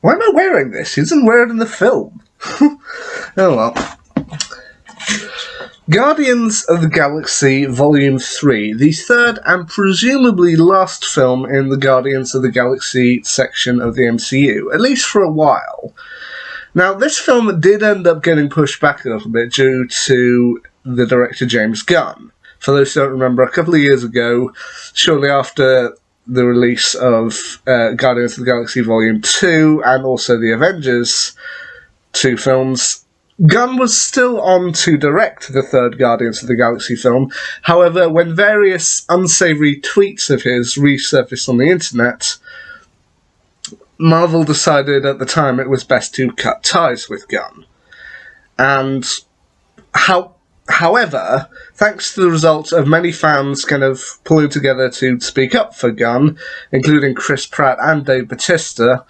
Why am I wearing this? He doesn't wear it in the film. Oh well. Guardians of the Galaxy Volume 3, the third and presumably last film in the Guardians of the Galaxy section of the MCU, at least for a while. Now, this film did end up getting pushed back a little bit due to the director James Gunn. For those who don't remember, a couple of years ago, shortly after the release of Guardians of the Galaxy Volume 2 and also the Avengers 2 films, Gunn was still on to direct the third Guardians of the Galaxy film. However, when various unsavory tweets of his resurfaced on the internet, Marvel decided at the time it was best to cut ties with Gunn. And however, thanks to the results of many fans kind of pulling together to speak up for Gunn, including Chris Pratt and Dave Bautista,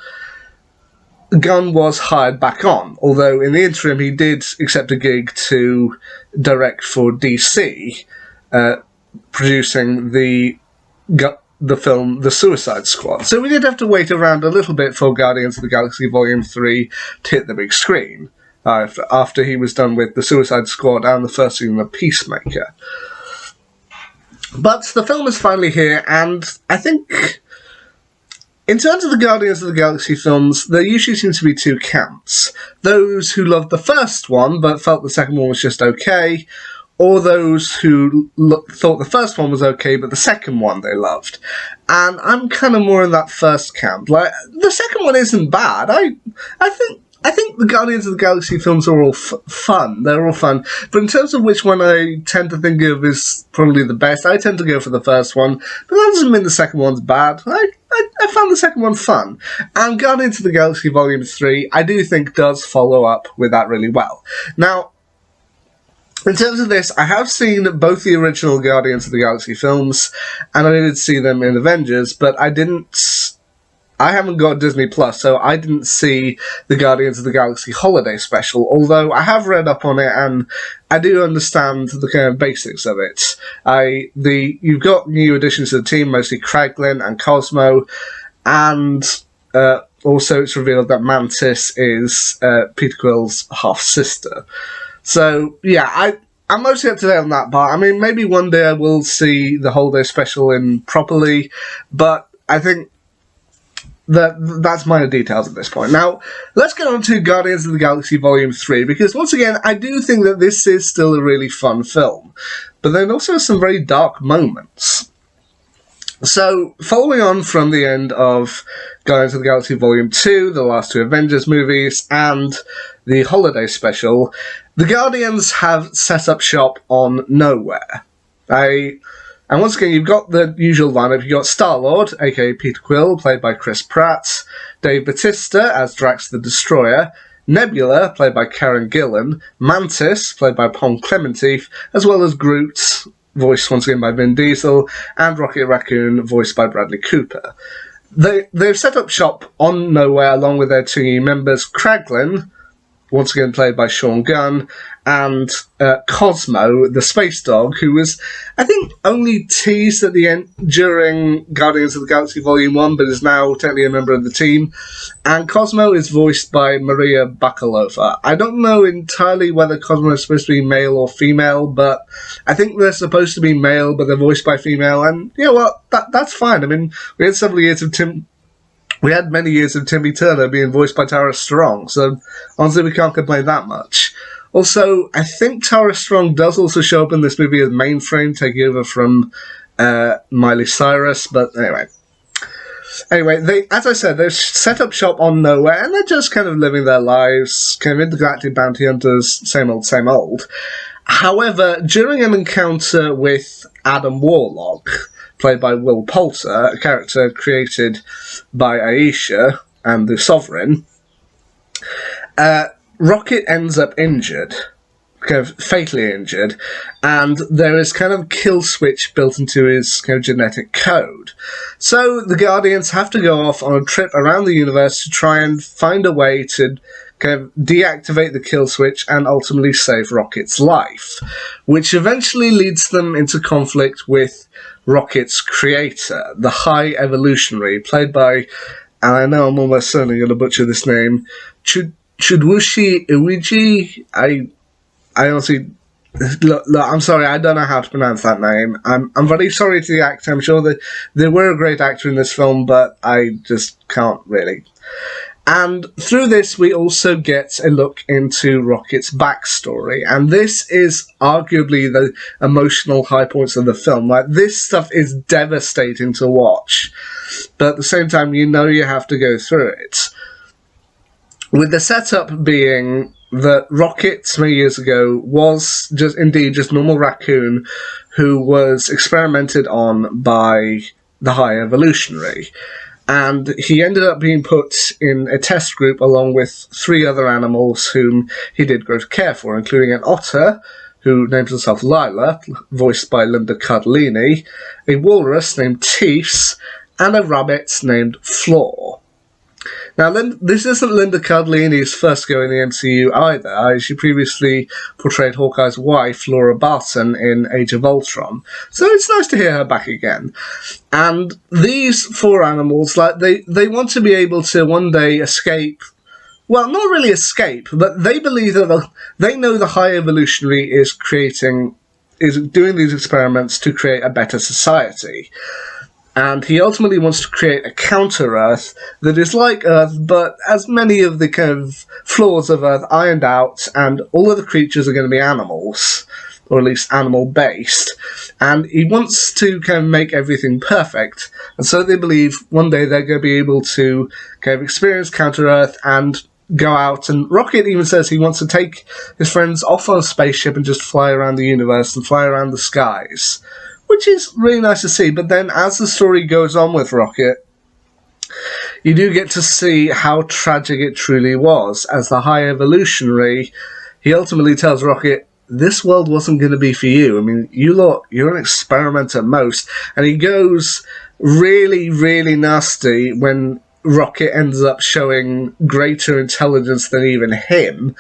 Gunn was hired back on, although in the interim he did accept a gig to direct for DC, producing the film The Suicide Squad. So we did have to wait around a little bit for Guardians of the Galaxy Volume 3 to hit the big screen, after he was done with The Suicide Squad and the first season of Peacemaker. But the film is finally here, and I think, in terms of the Guardians of the Galaxy films, there usually seems to be two camps. Those who loved the first one, but felt the second one was just okay, or those who thought the first one was okay, but the second one they loved. And I'm kind of more in that first camp. Like, the second one isn't bad. I think the Guardians of the Galaxy films are all fun. They're all fun. But in terms of which one I tend to think of is probably the best, I tend to go for the first one. But that doesn't mean the second one's bad. I found the second one fun. And Guardians of the Galaxy Volume 3, I do think does follow up with that really well. Now, in terms of this, I have seen both the original Guardians of the Galaxy films, and I did see them in Avengers, but I haven't got Disney Plus, so I didn't see the Guardians of the Galaxy Holiday Special, although I have read up on it and I do understand the kind of basics of it. You've got new additions to the team, mostly Kraglin and Cosmo, and also it's revealed that Mantis is Peter Quill's half-sister. So, yeah, I'm mostly up to date on that part. I mean, maybe one day I will see the Holiday Special in properly, but I think that's minor details at this point. Now, let's get on to Guardians of the Galaxy Volume 3, because once again, I do think that this is still a really fun film, but then also some very dark moments. So, following on from the end of Guardians of the Galaxy Volume 2, the last two Avengers movies, and the Holiday Special, the Guardians have set up shop on nowhere. And once again, you've got the usual lineup. You've got Star-Lord, aka Peter Quill, played by Chris Pratt, Dave Bautista as Drax the Destroyer, Nebula, played by Karen Gillan, Mantis, played by Pom Klementieff, as well as Groot, voiced once again by Vin Diesel, and Rocket Raccoon, voiced by Bradley Cooper. They've set up shop on nowhere along with their two new members, Kraglin, once again played by Sean Gunn, and Cosmo the Space Dog, who was, I think, only teased at the end during Guardians of the Galaxy Volume 1, but is now technically a member of the team. And Cosmo is voiced by Maria Bakalova. I don't know entirely whether Cosmo is supposed to be male or female, but I think they're supposed to be male, but they're voiced by female, and, you know what, that's fine. I mean, we had many years of Timmy Turner being voiced by Tara Strong, so honestly we can't complain that much. Also, I think Tara Strong does also show up in this movie as Mainframe, taking over from Miley Cyrus, but anyway. Anyway, as I said, they've set up shop on nowhere, and they're just kind of living their lives, kind of intergalactic bounty hunters, same old, same old. However, during an encounter with Adam Warlock, played by Will Poulter, a character created by Aisha and the Sovereign, Rocket ends up injured, kind of fatally injured, and there is kind of kill switch built into his kind of genetic code. So the Guardians have to go off on a trip around the universe to try and find a way to kind of deactivate the kill switch and ultimately save Rocket's life, which eventually leads them into conflict with Rocket's creator, the High Evolutionary, played by and I know I'm almost certainly going to butcher this name, Chudwushi Iwiji. I honestly, look, I'm sorry, I don't know how to pronounce that name. I'm very sorry to the actor. I'm sure that they were a great actor in this film, but I just can't really. And through this, we also get a look into Rocket's backstory. And this is arguably the emotional high points of the film. Like, this stuff is devastating to watch. But at the same time, you know you have to go through it. With the setup being that Rocket, many years ago, was just normal raccoon who was experimented on by the High Evolutionary. And he ended up being put in a test group along with 3 other animals whom he did grow to care for, including an otter, who names herself Lila, voiced by Linda Cardellini, a walrus named Teefs, and a rabbit named Floor. Now, this isn't Linda Cardellini's first go in the MCU either. She previously portrayed Hawkeye's wife, Laura Barton, in Age of Ultron. So it's nice to hear her back again. And these 4 animals, like, they want to be able to one day escape. Well, not really escape, but they believe that they know the High Evolutionary is doing these experiments to create a better society. And he ultimately wants to create a counter-Earth that is like Earth, but as many of the kind of flaws of Earth ironed out, and all of the creatures are going to be animals, or at least animal-based. And he wants to kind of make everything perfect. And so they believe one day they're going to be able to kind of experience counter-Earth and go out. And Rocket even says he wants to take his friends off on a spaceship and just fly around the universe and fly around the skies, which is really nice to see. But then as the story goes on with Rocket, you do get to see how tragic it truly was. As the High Evolutionary, he ultimately tells Rocket, this world wasn't going to be for you. I mean, you're an experiment at most. And he goes really, really nasty when Rocket ends up showing greater intelligence than even him.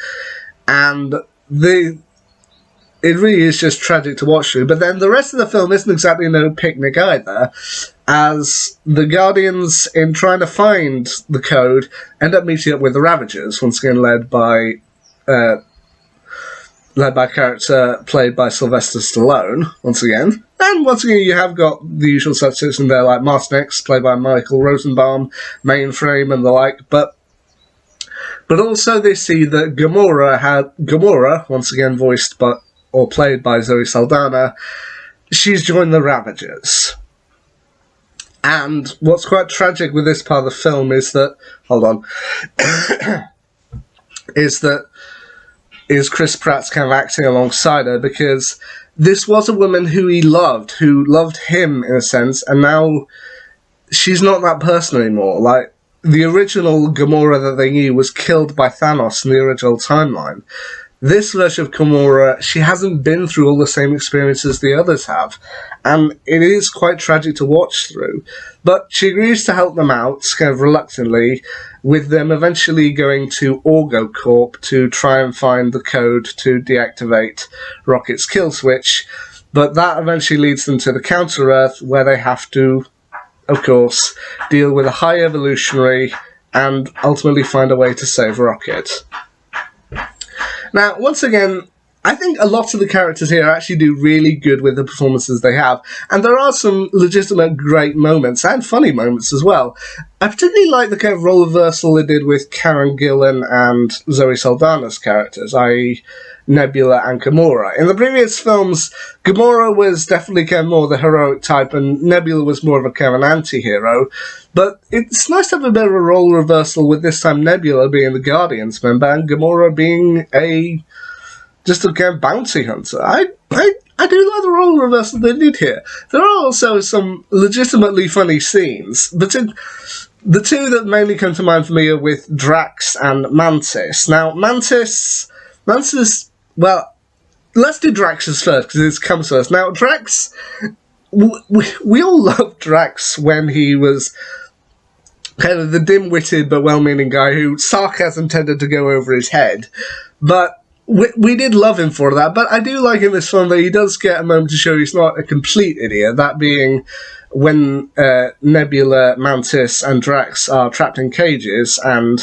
And it really is just tragic to watch through. But then the rest of the film isn't exactly no picnic either, as the Guardians, in trying to find the code, end up meeting up with the Ravagers, once again led by a character played by Sylvester Stallone, once again. And once again, you have got the usual suspects in there, like Martin X, played by Michael Rosenbaum, Mainframe, and the like. But also they see that Gamora, once again voiced by or played by Zoe Saldana, she's joined the Ravagers. And what's quite tragic with this part of the film is that, is Chris Pratt's kind of acting alongside her, because this was a woman who who loved him in a sense, and now she's not that person anymore. Like, the original Gamora that they knew was killed by Thanos in the original timeline. This version of Gamora, she hasn't been through all the same experiences the others have, and it is quite tragic to watch through. But she agrees to help them out, kind of reluctantly, with them eventually going to Orgo Corp to try and find the code to deactivate Rocket's kill switch. But that eventually leads them to the Counter-Earth, where they have to, of course, deal with a High Evolutionary and ultimately find a way to save Rocket. Now, once again, I think a lot of the characters here actually do really good with the performances they have, and there are some legitimate great moments, and funny moments as well. I particularly like the kind of role reversal they did with Karen Gillan and Zoe Saldana's characters, i.e. Nebula and Gamora. In the previous films, Gamora was definitely kind of more the heroic type, and Nebula was more of a kind of an anti-hero. But it's nice to have a bit of a role reversal with this time Nebula being the Guardians member and Gamora being just a kind of bounty hunter. I do like the role reversal they did here. There are also some legitimately funny scenes, but the two that mainly come to mind for me are with Drax and Mantis. Now, Mantis, well, let's do Drax's first, because it comes first. Now, Drax, we all loved Drax when he was kind of the dim-witted but well-meaning guy who sarcasm tended to go over his head. But we did love him for that, but I do like in this film that he does get a moment to show he's not a complete idiot, that being when Nebula, Mantis, and Drax are trapped in cages, and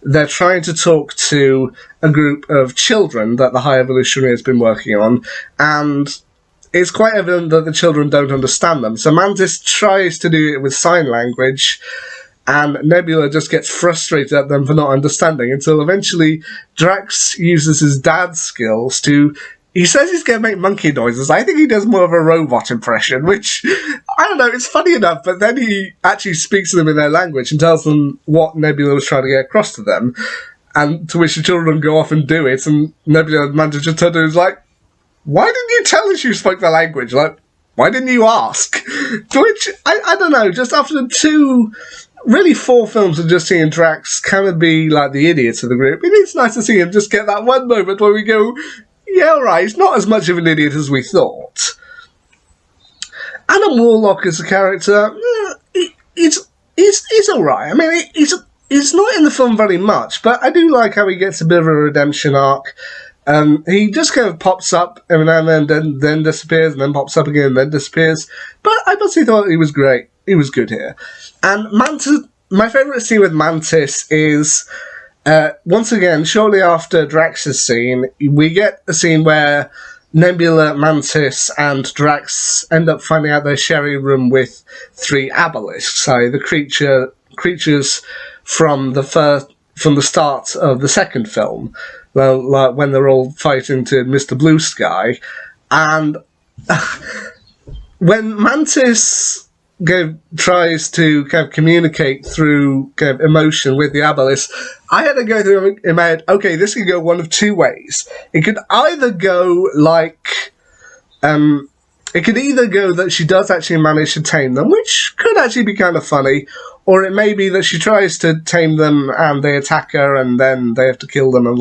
they're trying to talk to a group of children that the High Evolutionary has been working on, and it's quite evident that the children don't understand them. So Mantis tries to do it with sign language, and Nebula just gets frustrated at them for not understanding, until eventually Drax uses his dad's skills to... He says he's going to make monkey noises. I think he does more of a robot impression, which, I don't know, it's funny enough, but then he actually speaks to them in their language and tells them what Nebula was trying to get across to them, and to which the children go off and do it, and Nebula manages to turn to him and is like, why didn't you tell us you spoke the language? Like, why didn't you ask? To which, I don't know, just after the two... really 4 films of just seeing Drax kind of be like the idiot of the group, it's nice to see him just get that one moment where we go, yeah, alright, he's not as much of an idiot as we thought. Adam Warlock as a character, he's alright. I mean, he's not in the film very much, but I do like how he gets a bit of a redemption arc. He just kind of pops up every now and then disappears, and then pops up again and then disappears. But I personally thought he was great. He was good here. And Mantis, my favourite scene with Mantis is, once again, shortly after Drax's scene, we get a scene where Nebula, Mantis, and Drax end up finding out they're sharing a room with 3 abelisks, the creatures from the start of the second film, well, like when they're all fighting to Mr. Blue Sky, and when Mantis tries to kind of communicate through kind of emotion with the Abelis, I had to go through in my head, okay, this could go one of 2 ways. It could either go like, it could either go that she does actually manage to tame them, which could actually be kind of funny, or it may be that she tries to tame them and they attack her and then they have to kill them and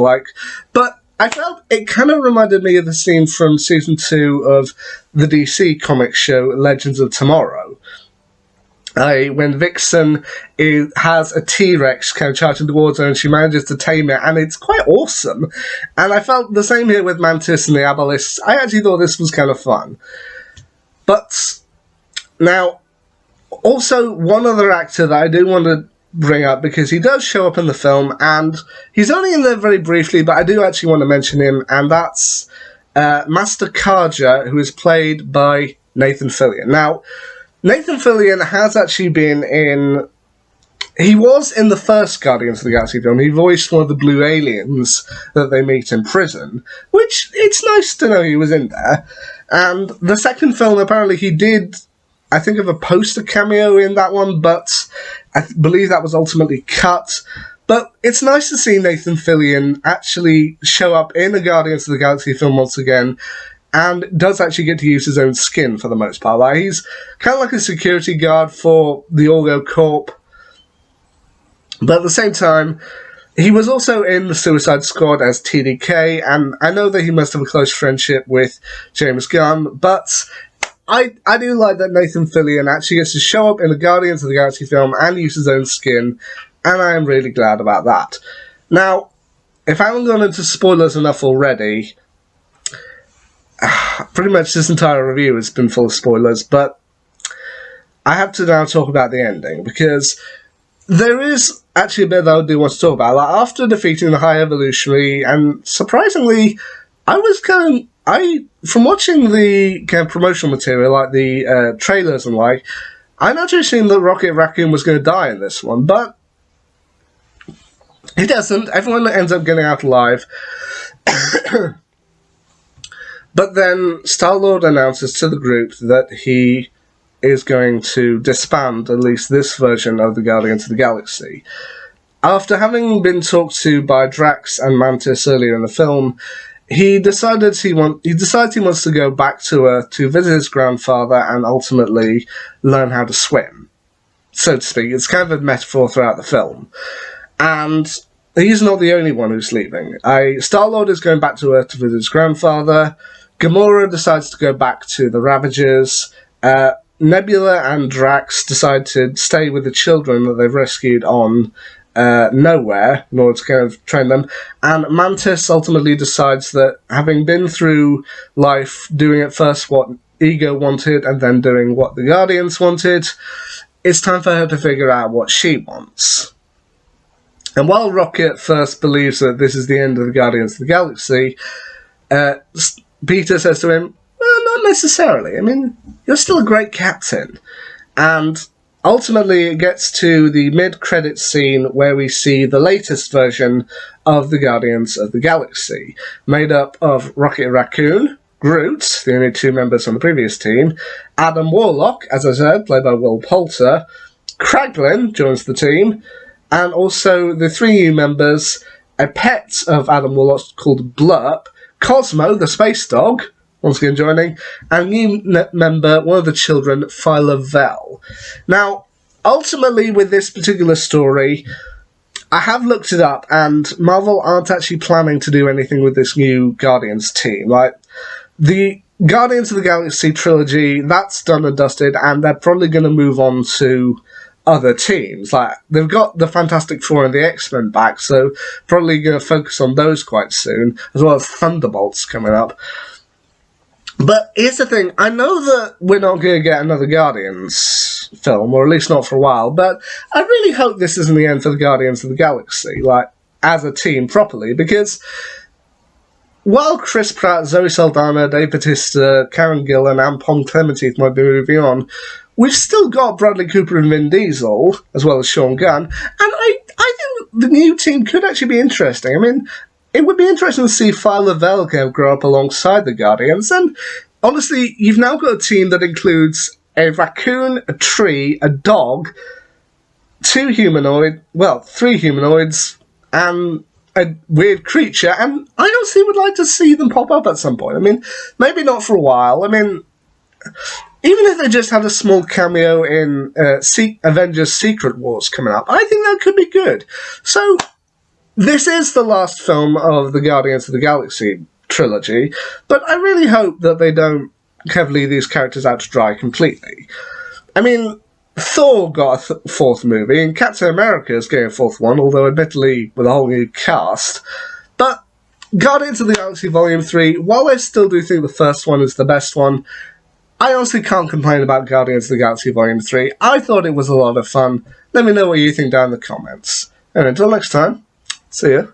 but I felt it kind of reminded me of the scene from season 2 of the DC comic show Legends of Tomorrow. When Vixen has a T-Rex kind of charging towards her and she manages to tame it, and it's quite awesome. And I felt the same here with Mantis and the Abelisks. I actually thought this was kind of fun. But now, also one other actor that I do want to bring up, because he does show up in the film, and he's only in there very briefly, but I do actually want to mention him, and that's Master Karger, who is played by Nathan Fillion. Now, Nathan Fillion has actually been in... He was in the first Guardians of the Galaxy film. He voiced one of the blue aliens that they meet in prison, which it's nice to know he was in there. And the second film, apparently he did, I think, of a poster cameo in that one, but I believe that was ultimately cut. But it's nice to see Nathan Fillion actually show up in the Guardians of the Galaxy film once again, and does actually get to use his own skin for the most part. Like, he's kind of like a security guard for the Orgo Corp, but at the same time, he was also in the Suicide Squad as TDK, and I know that he must have a close friendship with James Gunn, but I do like that Nathan Fillion actually gets to show up in the Guardians of the Galaxy film and use his own skin, and I am really glad about that. Now, if I haven't gone into spoilers enough already, pretty much this entire review has been full of spoilers, but I have to now talk about the ending, because there is actually a bit that I do want to talk about. Like, after defeating the High Evolutionary, and surprisingly, from watching the kind of promotional material, like the trailers and I'd actually assumed that Rocket Raccoon was going to die in this one, but he doesn't. Everyone ends up getting out alive. But then Star-Lord announces to the group that he is going to disband at least this version of the Guardians of the Galaxy. After having been talked to by Drax and Mantis earlier in the film, he decides he wants to go back to Earth to visit his grandfather and ultimately learn how to swim, so to speak. It's kind of a metaphor throughout the film. And he's not the only one who's leaving. Star-Lord is going back to Earth to visit his grandfather. Gamora decides to go back to the Ravagers. Nebula and Drax decide to stay with the children that they've rescued on nowhere in order to kind of train them. And Mantis ultimately decides that, having been through life doing at first what Ego wanted and then doing what the Guardians wanted, it's time for her to figure out what she wants. And while Rocket first believes that this is the end of the Guardians of the Galaxy, Peter says to him, well, not necessarily. I mean, you're still a great captain. And ultimately it gets to the mid-credits scene where we see the latest version of the Guardians of the Galaxy, made up of Rocket Raccoon, Groot, the only two members from the previous team, Adam Warlock, as I said, played by Will Poulter, Kraglin joins the team, and also the three new members, a pet of Adam Warlock called Blurp, Cosmo the Space Dog, once again joining, and a new member, one of the children, Phyla-Vell. Now, ultimately with this particular story, I have looked it up, and Marvel aren't actually planning to do anything with this new Guardians team. Like, the Guardians of the Galaxy trilogy, that's done and dusted, and they're probably going to move on to other teams. Like, they've got the Fantastic Four and the X-Men back, so probably going to focus on those quite soon, as well as Thunderbolts coming up. But here's the thing, I know that we're not going to get another Guardians film, or at least not for a while, but I really hope this isn't the end for the Guardians of the Galaxy, like, as a team properly, because while Chris Pratt, Zoe Saldana, Dave Bautista, Karen Gillan, and Pom Klementieff might be moving on, we've still got Bradley Cooper and Vin Diesel, as well as Sean Gunn, and I think the new team could actually be interesting. I mean, it would be interesting to see Phyla-Vell grow up alongside the Guardians, and honestly, you've now got a team that includes a raccoon, a tree, a dog, three humanoids, and a weird creature, and I honestly would like to see them pop up at some point. I mean, maybe not for a while. I mean, even if they just had a small cameo in Avengers Secret Wars coming up, I think that could be good. So, this is the last film of the Guardians of the Galaxy trilogy, but I really hope that they don't leave these characters out to dry completely. I mean, Thor got a fourth movie, and Captain America is getting a fourth one, although admittedly with a whole new cast. But Guardians of the Galaxy Volume 3, while I still do think the first one is the best one, I honestly can't complain about Guardians of the Galaxy Volume 3. I thought it was a lot of fun. Let me know what you think down in the comments. And until next time, see ya.